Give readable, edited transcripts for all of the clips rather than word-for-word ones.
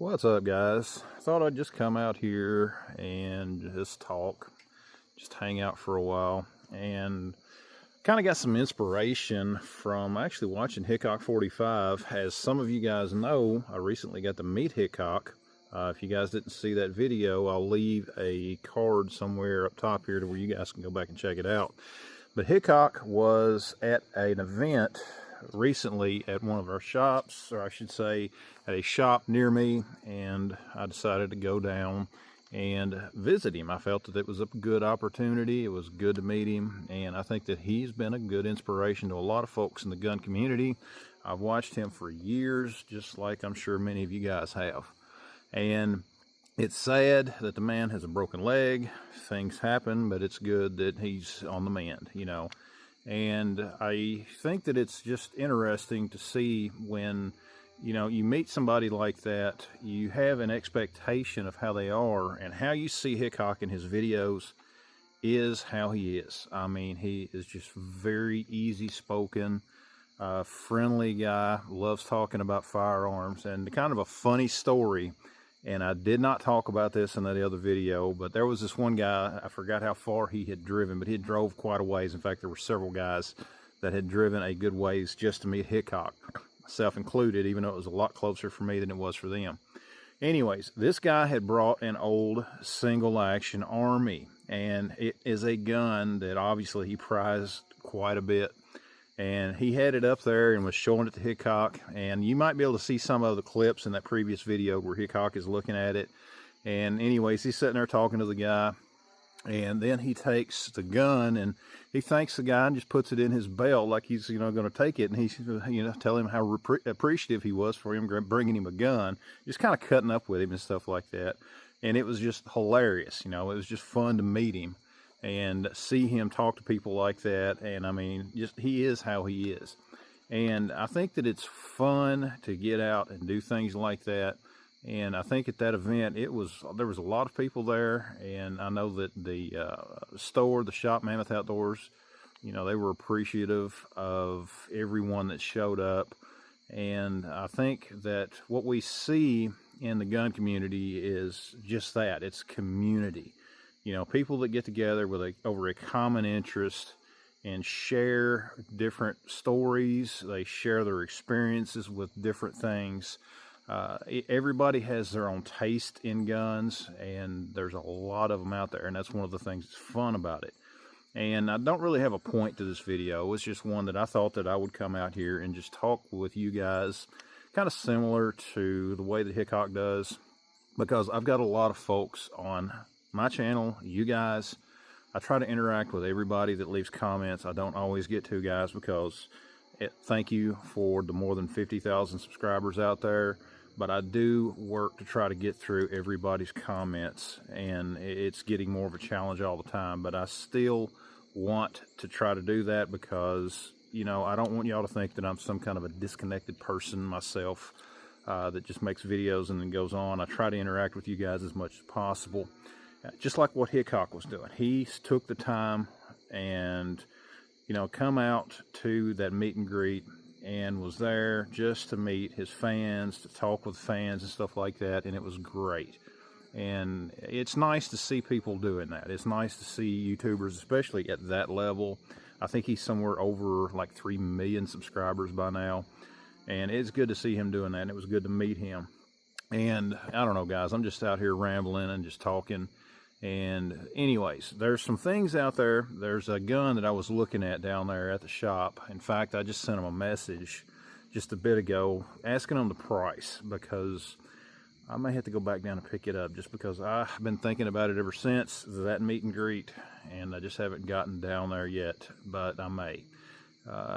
What's up, guys? Thought I'd just come out here and just talk, just hang out for a while, and kind of got some inspiration from actually watching Hickok45. As some of you guys know, I recently got to meet Hickok. If you guys didn't see that video, I'll leave a card somewhere up top here to where you guys can go back and check it out. But Hickok was at an event recently at one of our shops, or I should say at a shop near me, and I decided to go down and visit him. I felt that it was a good opportunity. It was good to meet him, and I think that he's been a good inspiration to a lot of folks in the gun community. I've watched him for years, just like I'm sure many of you guys have. And it's sad that the man has a broken leg. Things happen, but it's good that he's on the mend, you know. And I think that it's just interesting to see when, you know, you meet somebody like that, you have an expectation of how they are, and how you see Hickok in his videos is how he is. I mean, he is just very easy spoken, friendly guy, loves talking about firearms, and kind of a funny story. And I did not talk about this in that other video, but there was this one guy, I forgot how far he had driven, but he had drove quite a ways. In fact, there were several guys that had driven a good ways just to meet Hickok, myself included, even though it was a lot closer for me than it was for them. Anyways, this guy had brought an old single action Army, and it is a gun that obviously he prized quite a bit. And he had it up there and was showing it to Hickok. And you might be able to see some of the clips in that previous video where Hickok is looking at it. And anyways, he's sitting there talking to the guy. And then he takes the gun and he thanks the guy and just puts it in his belt like he's, going to take it. And he's, tell him how appreciative he was for him bringing him a gun. Just kind of cutting up with him and stuff like that. And it was just hilarious. It was just fun to meet him and see him talk to people like that. And I mean, just he is how he is. And I think that it's fun to get out and do things like that. And I think at that event, there was a lot of people there. And I know that the store, the shop, Mammoth Outdoors, they were appreciative of everyone that showed up. And I think that what we see in the gun community is just that. It's community. People that get together with over a common interest and share different stories. They share their experiences with different things. Everybody has their own taste in guns, and there's a lot of them out there, and that's one of the things that's fun about it. And I don't really have a point to this video. It's just one that I thought that I would come out here and just talk with you guys, kind of similar to the way that Hickok does, because I've got a lot of folks on my channel, you guys. I try to interact with everybody that leaves comments. I don't always get to, guys, because thank you for the more than 50,000 subscribers out there, but I do work to try to get through everybody's comments, and it's getting more of a challenge all the time, but I still want to try to do that because, I don't want y'all to think that I'm some kind of a disconnected person myself that just makes videos and then goes on. I try to interact with you guys as much as possible. Just like what Hickok was doing. He took the time and, come out to that meet and greet and was there just to meet his fans, to talk with fans and stuff like that, and it was great. And it's nice to see people doing that. It's nice to see YouTubers, especially at that level. I think he's somewhere over like 3 million subscribers by now, and it's good to see him doing that, and it was good to meet him. And I don't know, guys, I'm just out here rambling and just talking. And anyways, there's some things out there. There's a gun that I was looking at down there at the shop. In fact, I just sent him a message just a bit ago asking him the price, because I may have to go back down and pick it up, just because I've been thinking about it ever since that meet and greet, and I just haven't gotten down there yet, but I may.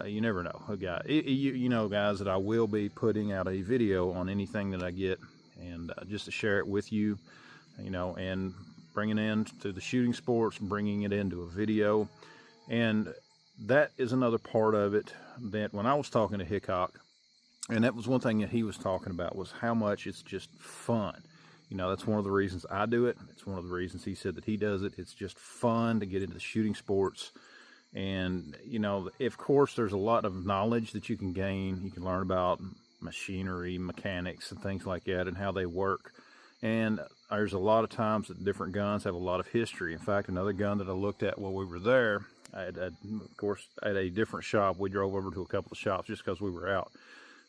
You never know. You know, guys, that I will be putting out a video on anything that I get, and just to share it with you, and bringing it into the shooting sports, bringing it into a video. And that is another part of it, that when I was talking to Hickok, and that was one thing that he was talking about, was how much it's just fun. That's one of the reasons I do it. It's one of the reasons he said that he does it. It's just fun to get into the shooting sports. And, of course, there's a lot of knowledge that you can gain. You can learn about machinery, mechanics, and things like that, and how they work. And there's a lot of times that different guns have a lot of history. In fact, another gun that I looked at while we were there, of course, at a different shop, we drove over to a couple of shops just because we were out.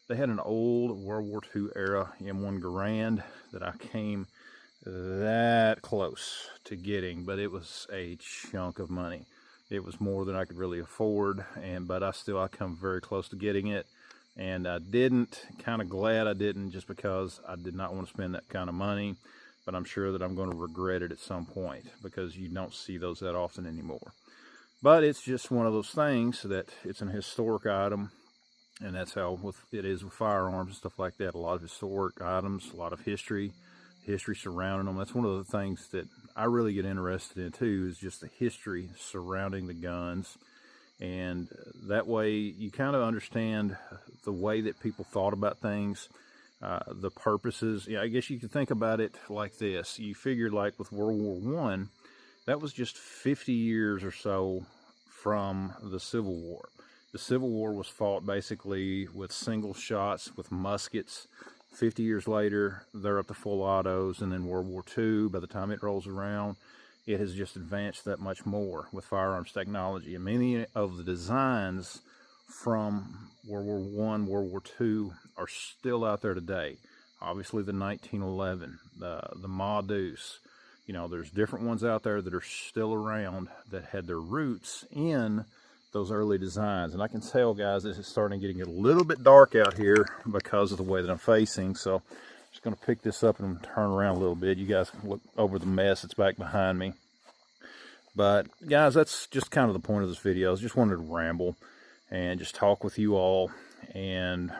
They had an old World War II era M1 Garand that I came that close to getting, but it was a chunk of money. It was more than I could really afford, but I come very close to getting it, and I didn't. Kind of glad I didn't, just because I did not want to spend that kind of money, but I'm sure that I'm going to regret it at some point, because you don't see those that often anymore. But it's just one of those things that it's an historic item, and that's how it is with firearms and stuff like that. A lot of historic items, a lot of history surrounding them. That's one of the things that I really get interested in too, is just the history surrounding the guns. And that way you kind of understand the way that people thought about things, the purposes. Yeah, I guess you could think about it like this. You figured, like with World War I, that was just 50 years or so from the Civil War. The Civil War was fought basically with single shots, with muskets. 50 years later, they're up to full autos. And then World War II, by the time it rolls around, it has just advanced that much more with firearms technology. And many of the designs from World War I, World War II are still out there today. Obviously the 1911, the Ma Deuce. You know, there's different ones out there that are still around that had their roots in those early designs. And I can tell, guys, this is starting getting a little bit dark out here because of the way that I'm facing. So I'm just going to pick this up and turn around a little bit. You guys can look over the mess that's back behind me. But guys, that's just kind of the point of this video. I just wanted to ramble and just talk with you all and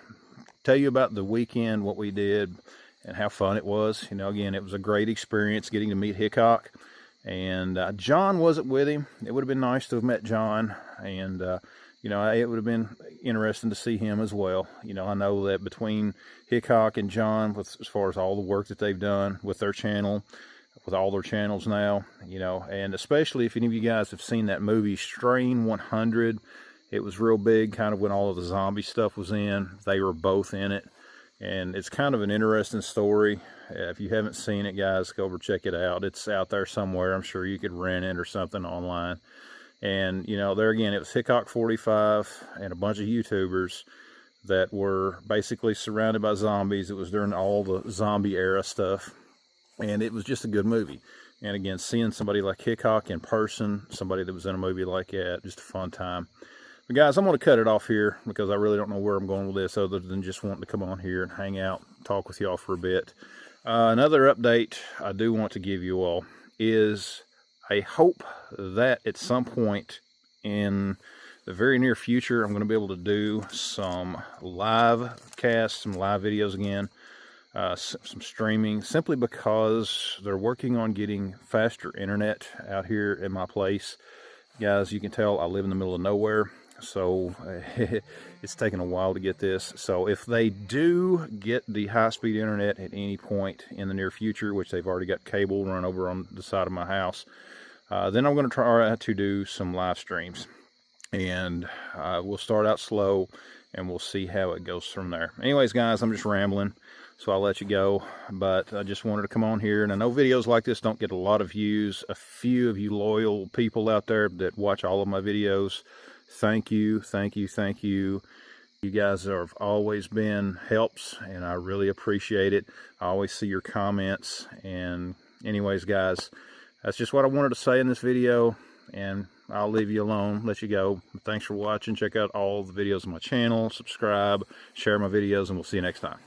tell you about the weekend, what we did, and how fun it was. You know, again, it was a great experience getting to meet Hickok. And John wasn't with him. It would have been nice to have met John. And, you know, it would have been interesting to see him as well. You know, I know that between Hickok and John, as far as all the work that they've done with their channel, with all their channels now, you know, and especially if any of you guys have seen that movie Strain 100, it was real big, kind of when all of the zombie stuff was in. They were both in it. And it's kind of an interesting story. If you haven't seen it, guys, go over check it out. It's out there somewhere. I'm sure you could rent it or something online. And, you know, there again, it was Hickok45 and a bunch of YouTubers that were basically surrounded by zombies. It was during all the zombie era stuff. And it was just a good movie. And again, seeing somebody like Hickok in person, somebody that was in a movie like that, just a fun time. But guys, I'm going to cut it off here because I really don't know where I'm going with this other than just wanting to come on here and hang out, talk with y'all for a bit. Another update I do want to give you all is I hope that at some point in the very near future, I'm going to be able to do some live casts, some live videos again, some streaming, simply because they're working on getting faster internet out here in my place. Guys, you can tell I live in the middle of nowhere. So it's taken a while to get this. So if they do get the high-speed internet at any point in the near future, which they've already got cable run over on the side of my house, then I'm going to try to do some live streams. And we'll start out slow, and we'll see how it goes from there. Anyways, guys, I'm just rambling, so I'll let you go. But I just wanted to come on here. And I know videos like this don't get a lot of views. A few of you loyal people out there that watch all of my videos, thank you, thank you, thank you. You guys have always been helps, and I really appreciate it. I always see your comments. And anyways, guys, that's just what I wanted to say in this video, and I'll leave you alone, let you go. Thanks for watching. Check out all the videos on my channel, subscribe, share my videos, and we'll see you next time.